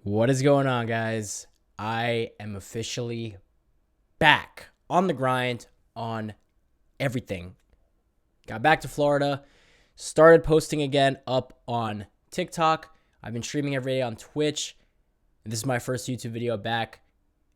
What is going on, guys? I am officially back on the grind on everything. Got back to Florida, started posting again up on TikTok. I've been streaming every day on Twitch. This is my first YouTube video back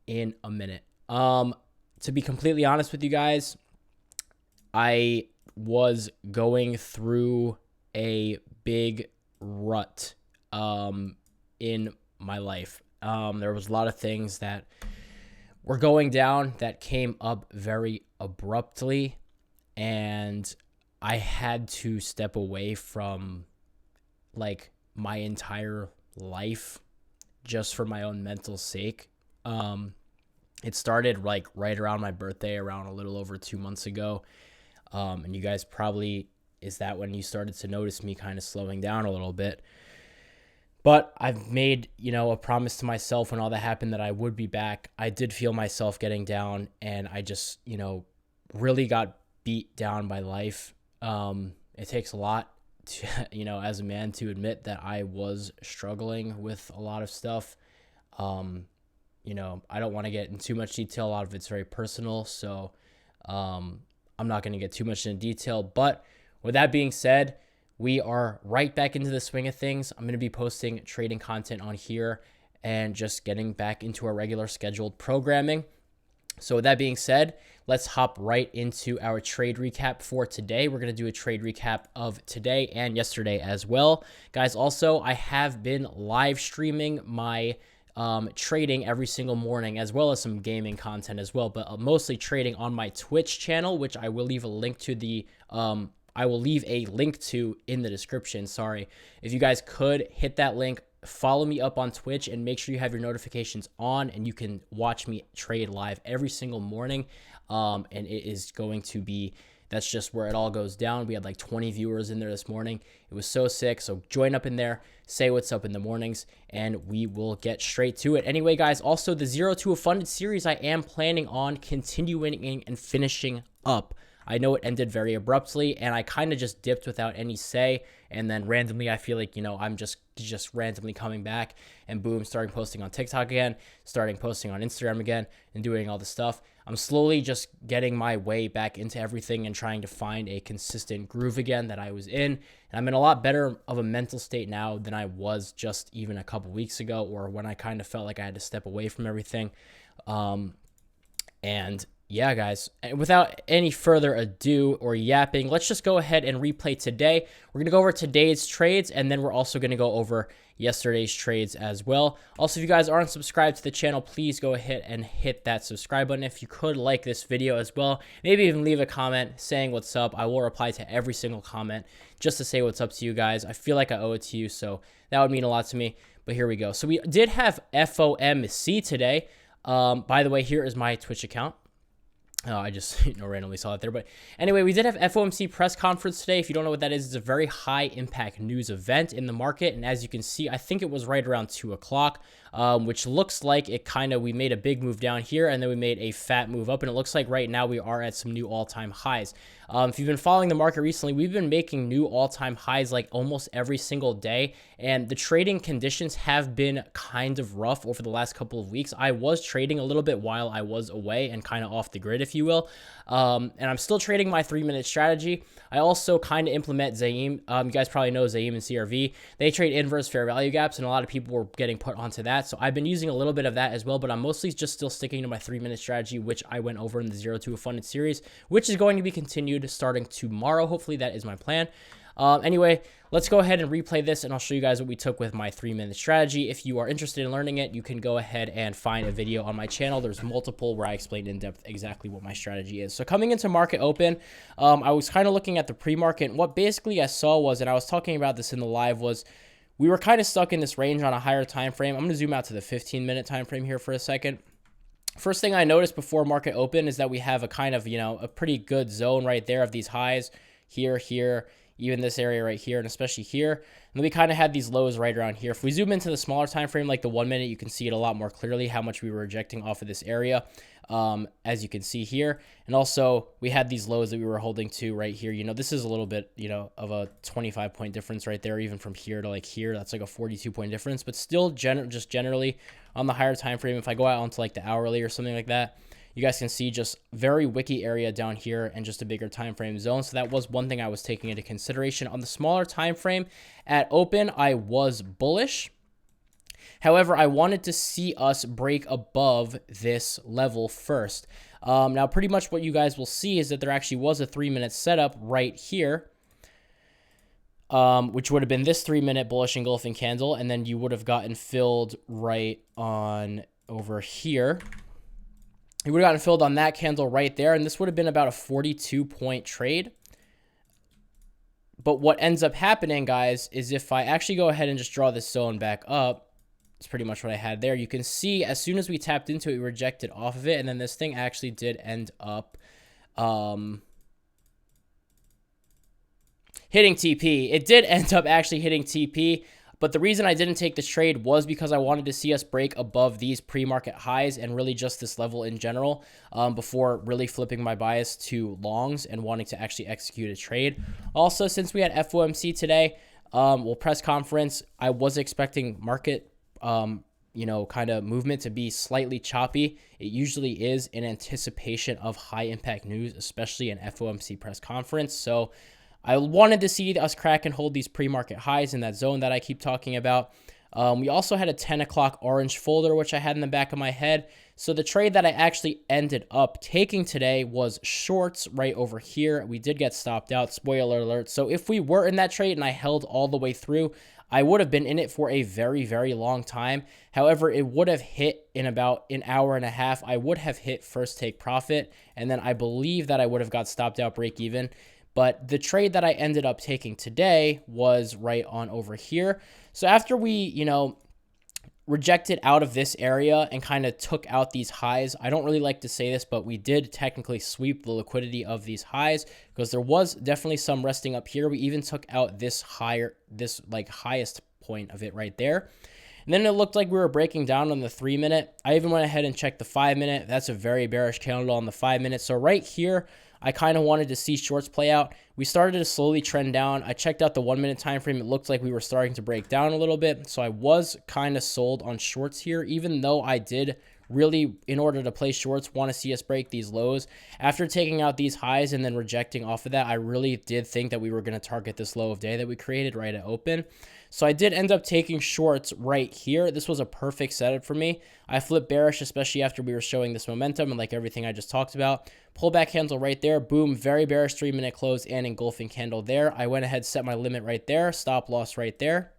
in a minute. To be completely honest with you guys, I was going through a big rut in my life. There was a lot of things that were going down that came up very abruptly, and I had to step away from like my entire life just for my own mental sake. It started like right around my birthday, around a little over 2 months ago. And you guys probably, is that when you started to notice me kind of slowing down a little bit? But I've made, a promise to myself when all that happened that I would be back. I did feel myself getting down, and I just, really got beat down by life. It takes a lot to, as a man to admit that I was struggling with a lot of stuff. I don't want to get in too much detail. A lot of it's very personal. So I'm not going to get too much into detail. But with that being said, we are right back into the swing of things. I'm going to be posting trading content on here and just getting back into our regular scheduled programming. So with that being said, let's hop right into our trade recap for today. We're going to do a trade recap of today and yesterday as well. Guys, also, I have been live streaming my trading every single morning, as well as some gaming content as well, but mostly trading on my Twitch channel, which I will leave a link to in the description. Sorry. If you guys could hit that link, follow me up on Twitch, and make sure you have your notifications on, and you can watch me trade live every single morning. And it is going to be, that's just where it all goes down. We had like 20 viewers in there this morning. It was so sick. So join up in there, say what's up in the mornings, and we will get straight to it. Anyway, guys, also the Zero to a Funded series, I am planning on continuing and finishing up. I know it ended very abruptly, and I kind of just dipped without any say, and then randomly I feel like, I'm just randomly coming back, and boom, starting posting on TikTok again, starting posting on Instagram again, and doing all the stuff. I'm slowly just getting my way back into everything and trying to find a consistent groove again that I was in, and I'm in a lot better of a mental state now than I was just even a couple weeks ago, or when I kind of felt like I had to step away from everything. And yeah, guys, without any further ado or yapping, let's just go ahead and replay today. We're going to go over today's trades, and then we're also going to go over yesterday's trades as well. Also, if you guys aren't subscribed to the channel, please go ahead and hit that subscribe button. If you could like this video as well, maybe even leave a comment saying what's up. I will reply to every single comment just to say what's up to you guys. I feel like I owe it to you, so that would mean a lot to me. But here we go. So we did have FOMC today. By the way, here is my Twitch account. I just randomly saw it there. But anyway, we did have FOMC press conference today. If you don't know what that is, it's a very high impact news event in the market. And as you can see, I think it was right around 2 o'clock, which looks like we made a big move down here, and then we made a fat move up. And it looks like right now we are at some new all-time highs. If you've been following the market recently, we've been making new all-time highs like almost every single day. And the trading conditions have been kind of rough over the last couple of weeks. I was trading a little bit while I was away and kind of off the grid, if you will. And I'm still trading my 3-minute strategy. I also kind of implement Zaim. You guys probably know Zaim and CRV. They trade inverse fair value gaps, and a lot of people were getting put onto that. So I've been using a little bit of that as well, but I'm mostly just still sticking to my 3-minute strategy, which I went over in the Zero to a Funded series, which is going to be continued starting tomorrow. Hopefully that is my plan. Anyway, let's go ahead and replay this, and I'll show you guys what we took with my 3-minute strategy. If you are interested in learning it, you can go ahead and find a video on my channel. There's multiple where I explain in depth exactly what my strategy is. So coming into market open, I was kind of looking at the pre-market, and what basically I saw was, and I was talking about this in the live, was we were kind of stuck in this range on a higher time frame. I'm going to zoom out to the 15-minute time frame here for a second. First thing I noticed before market open is that we have a kind of, a pretty good zone right there of these highs here, even this area right here, and especially here. And then we kind of had these lows right around here. If we zoom into the smaller time frame, like the 1 minute, you can see it a lot more clearly how much we were rejecting off of this area, as you can see here. And also we had these lows that we were holding to right here. You know, this is a little bit, you know, of a 25-point difference right there, even from here to like here. That's like a 42-point difference, but still just generally on the higher time frame, if I go out onto like the hourly or something like that, you guys can see just very wicky area down here and just a bigger time frame zone. So that was one thing I was taking into consideration. On the smaller time frame at open, I was bullish. However, I wanted to see us break above this level first. Now, pretty much what you guys will see is that there actually was a 3-minute setup right here, which would have been this 3-minute bullish engulfing candle, and then you would have gotten filled right on over here. You would have gotten filled on that candle right there, and this would have been about a 42-point trade. But what ends up happening, guys, is if I actually go ahead and just draw this zone back up, it's pretty much what I had there. You can see as soon as we tapped into it, we rejected off of it, and then this thing actually did end up hitting TP. It did end up actually hitting TP. But the reason I didn't take this trade was because I wanted to see us break above these pre-market highs and really just this level in general before really flipping my bias to longs and wanting to actually execute a trade. Also, since we had FOMC today, press conference, I was expecting market, you know, kind of movement to be slightly choppy. It usually is in anticipation of high impact news, especially an FOMC press conference. So I wanted to see us crack and hold these pre-market highs in that zone that I keep talking about. We also had a 10 o'clock orange folder, which I had in the back of my head. So the trade that I actually ended up taking today was shorts right over here. We did get stopped out, spoiler alert. So if we were in that trade and I held all the way through, I would have been in it for a very, very long time. However, it would have hit in about an hour and a half. I would have hit first take profit, and then I believe that I would have got stopped out break even. But the trade that I ended up taking today was right on over here. So after we, you know, rejected out of this area and kind of took out these highs, I don't really like to say this, but we did technically sweep the liquidity of these highs because there was definitely some resting up here. We even took out this like highest point of it right there. And then it looked like we were breaking down on the 3-minute. I even went ahead and checked the 5-minute. That's a very bearish candle on the 5-minute. So right here, I kind of wanted to see shorts play out. We started to slowly trend down. I checked out the 1-minute time frame. It looked like we were starting to break down a little bit. So I was kind of sold on shorts here, even though I did really, in order to play shorts, want to see us break these lows. After taking out these highs and then rejecting off of that, I really did think that we were going to target this low of day that we created right at open. So I did end up taking shorts right here. This was a perfect setup for me. I flipped bearish, especially after we were showing this momentum and like everything I just talked about. Pullback candle right there. Boom. Very bearish 3-minute close and engulfing candle there. I went ahead, set my limit right there. Stop loss right there.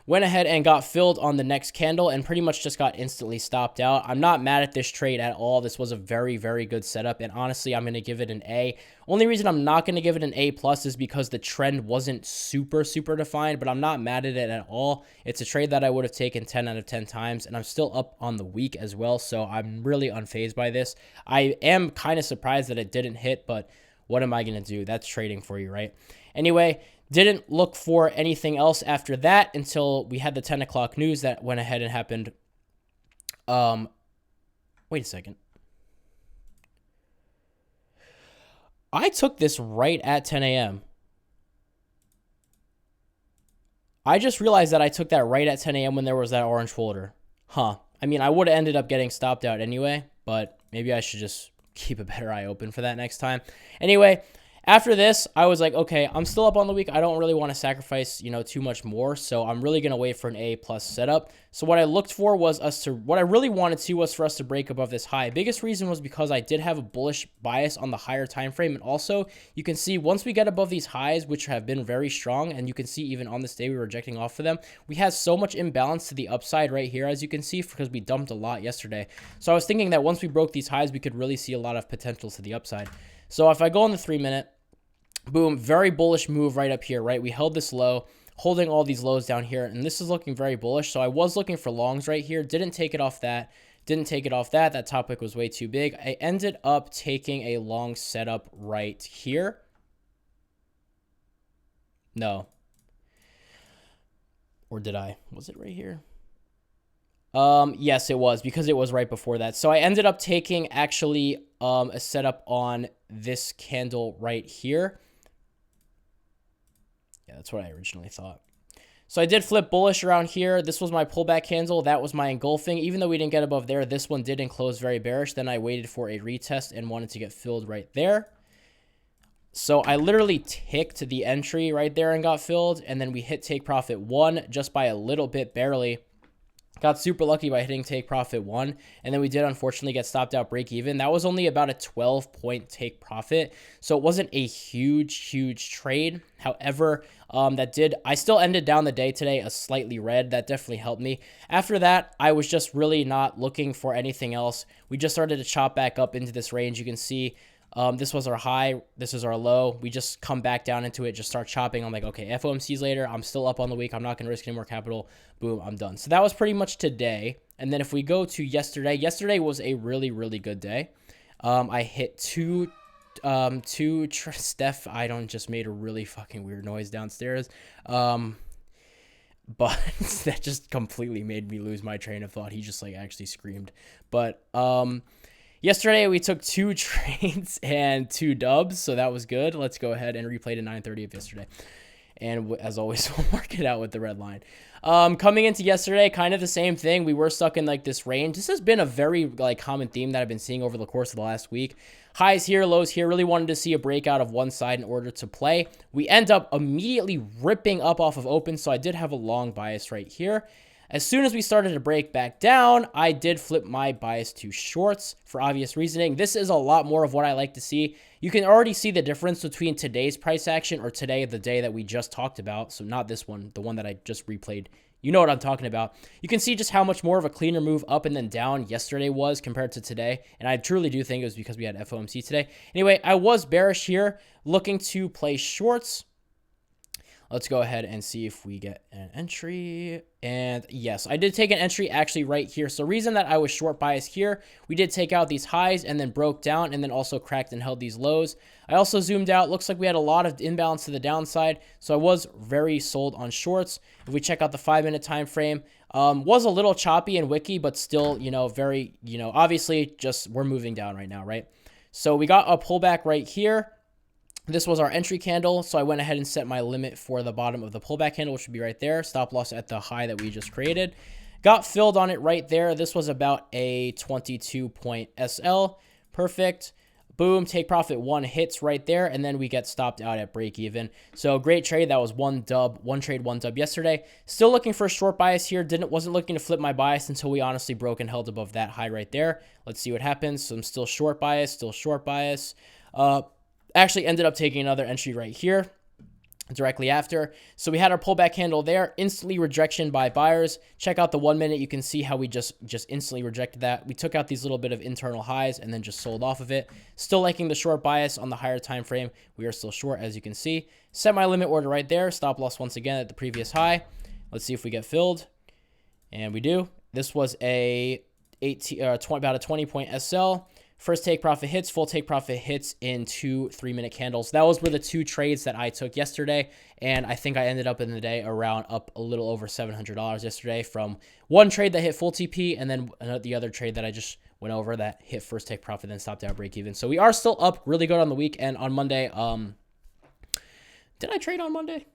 Went ahead and got filled on the next candle and pretty much just got instantly stopped out. I'm not mad at this trade at all. This was a very, very good setup. And honestly, I'm going to give it an A. Only reason I'm not going to give it an A+ is because the trend wasn't super, super defined, but I'm not mad at it at all. It's a trade that I would have taken 10 out of 10 times, and I'm still up on the week as well. So I'm really unfazed by this. I am kind of surprised that it didn't hit, but what am I going to do? That's trading for you, right? Anyway, didn't look for anything else after that until we had the 10 o'clock news that went ahead and happened. Wait a second. I took this right at 10 a.m. I just realized that I took that right at 10 a.m. when there was that orange folder. Huh. I mean, I would have ended up getting stopped out anyway, but maybe I should just keep a better eye open for that next time. Anyway, after this, I was like, okay, I'm still up on the week. I don't really want to sacrifice, too much more. So I'm really going to wait for an A+ setup. So what I looked for was what I really wanted to was for us to break above this high. Biggest reason was because I did have a bullish bias on the higher time frame. And also you can see once we get above these highs, which have been very strong, and you can see even on this day, we were rejecting off of them. We had so much imbalance to the upside right here, as you can see, because we dumped a lot yesterday. So I was thinking that once we broke these highs, we could really see a lot of potential to the upside. So if I go on the 3-minute, boom, very bullish move right up here, right? We held this low, holding all these lows down here, and this is looking very bullish. So I was looking for longs right here, didn't take it off that, that topic was way too big. I ended up taking a long setup right here. No. Or did I? Was it right here? Yes, it was, because it was right before that. So I ended up taking actually a setup on this candle right here. Yeah, that's what I originally thought. So I did flip bullish around here. This was my pullback candle. That was my engulfing. Even though we didn't get above there, this one didn't close very bearish. Then I waited for a retest and wanted to get filled right there. So I literally ticked the entry right there and got filled. And then we hit take profit 1 just by a little bit, barely. Got super lucky by hitting take profit 1, and then we did unfortunately get stopped out break even. That was only about a 12-point take profit, so it wasn't a huge trade. However, I still ended down the day today a slightly red. That definitely helped me. After that, I was just really not looking for anything else. We just started to chop back up into this range. You can see this was our high. This is our low. We just come back down into it, just start chopping. I'm like, okay, FOMC's later. I'm still up on the week. I'm not going to risk any more capital. Boom, I'm done. So that was pretty much today. And then if we go to yesterday was a really good day. I hit Steph, I don't just made a really fucking weird noise downstairs. But that just completely made me lose my train of thought. He just like actually screamed. But, yesterday, we took 2 trades and 2 dubs, so that was good. Let's go ahead and replay to 9:30 of yesterday. And as always, we'll work it out with the red line. Coming into yesterday, kind of the same thing. We were stuck in like this range. This has been a very like common theme that I've been seeing over the course of the last week. Highs here, lows here. Really wanted to see a breakout of one side in order to play. We end up immediately ripping up off of open, so I did have a long bias right here. As soon as we started to break back down, I did flip my bias to shorts for obvious reasoning. This is a lot more of what I like to see. You can already see the difference between today's price action, or today, the day that we just talked about. So not this one, the one that I just replayed. You know what I'm talking about. You can see just how much more of a cleaner move up and then down yesterday was compared to today. And I truly do think it was because we had FOMC today. Anyway, I was bearish here, looking to play shorts. Let's go ahead and see if we get an entry. And yes, I did take an entry actually right here. So reason that I was short bias here, we did take out these highs and then broke down and then also cracked and held these lows. I also zoomed out. Looks like we had a lot of imbalance to the downside. So I was very sold on shorts. If we check out the 5-minute time frame, was a little choppy and wicky, but still, very, obviously just we're moving down right now, right? So we got a pullback right here. This was our entry candle, so I went ahead and set my limit for the bottom of the pullback candle, which would be right there. Stop loss at the high that we just created. Got filled on it right there. This was about a 22-point SL. Perfect. Boom, take profit 1 hits right there, and then we get stopped out at break even. So great trade. That was one trade, one dub yesterday. Still looking for a short bias here. Wasn't looking to flip my bias until we honestly broke and held above that high right there. Let's see what happens. So I'm still short bias, Actually ended up taking another entry right here directly after. So we had our pullback candle there, instantly rejection by buyers. Check out the 1 minute. You can see how we just instantly rejected that. We took out these little bit of internal highs and then just sold off of it. Still liking the short bias on the higher time frame. We are still short, as you can see. Set my limit order right there. Stop loss once again at the previous high. Let's see if we get filled. And we do. This was about a 20-point SL. First take profit hits, full take profit hits in 2 3-minute candles. That were the 2 trades that I took yesterday, and I think I ended up in the day around up a little over $700 yesterday from one trade that hit full TP, and then the other trade that I just went over that hit first take profit, then stopped out break even. So we are still up really good on the week, and on Monday, did I trade on Monday?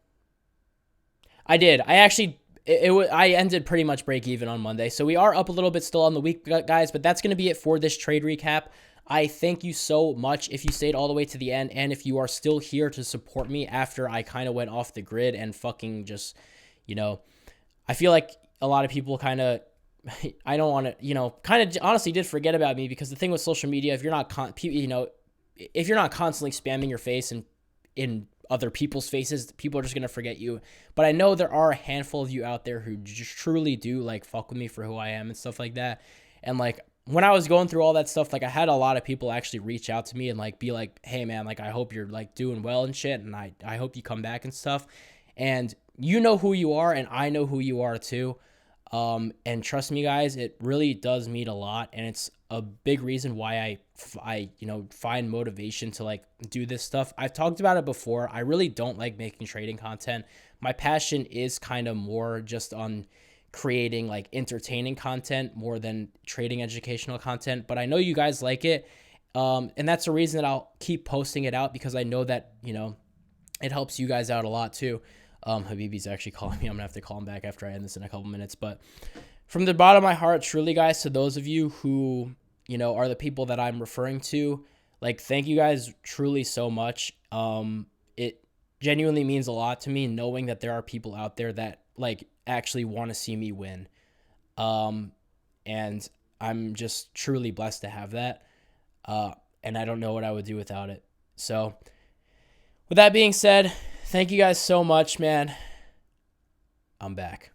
I did. I ended pretty much break even on Monday. So we are up a little bit still on the week, guys, but that's going to be it for this trade recap. I thank you so much if you stayed all the way to the end, and if you are still here to support me after I kind of went off the grid and fucking just, I feel like a lot of people kind of, I don't want to, kind of honestly did forget about me, because the thing with social media, if you're not, if you're not constantly spamming your face and in other people's faces, people are just going to forget you. But I know there are a handful of you out there who just truly do like fuck with me for who I am and stuff like that. And like when I was going through all that stuff, like I had a lot of people actually reach out to me and like be like, hey man, like I hope you're like doing well and shit, and I hope you come back and stuff. And you know who you are, and I know who you are too. And trust me guys, it really does mean a lot, and it's a big reason why I I find motivation to like do this stuff. I've talked about it before. I really don't like making trading content. My passion is kind of more just on creating like entertaining content more than trading educational content, but I know you guys like it. And that's the reason that I'll keep posting it out, because I know that, it helps you guys out a lot too. Habibi's actually calling me. I'm gonna have to call him back after I end this in a couple minutes. But from the bottom of my heart, truly, guys, to those of you who, are the people that I'm referring to, like, thank you guys truly so much. It genuinely means a lot to me knowing that there are people out there that like actually want to see me win. And I'm just truly blessed to have that. And I don't know what I would do without it. So with that being said, thank you guys so much, man. I'm back.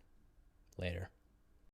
Later.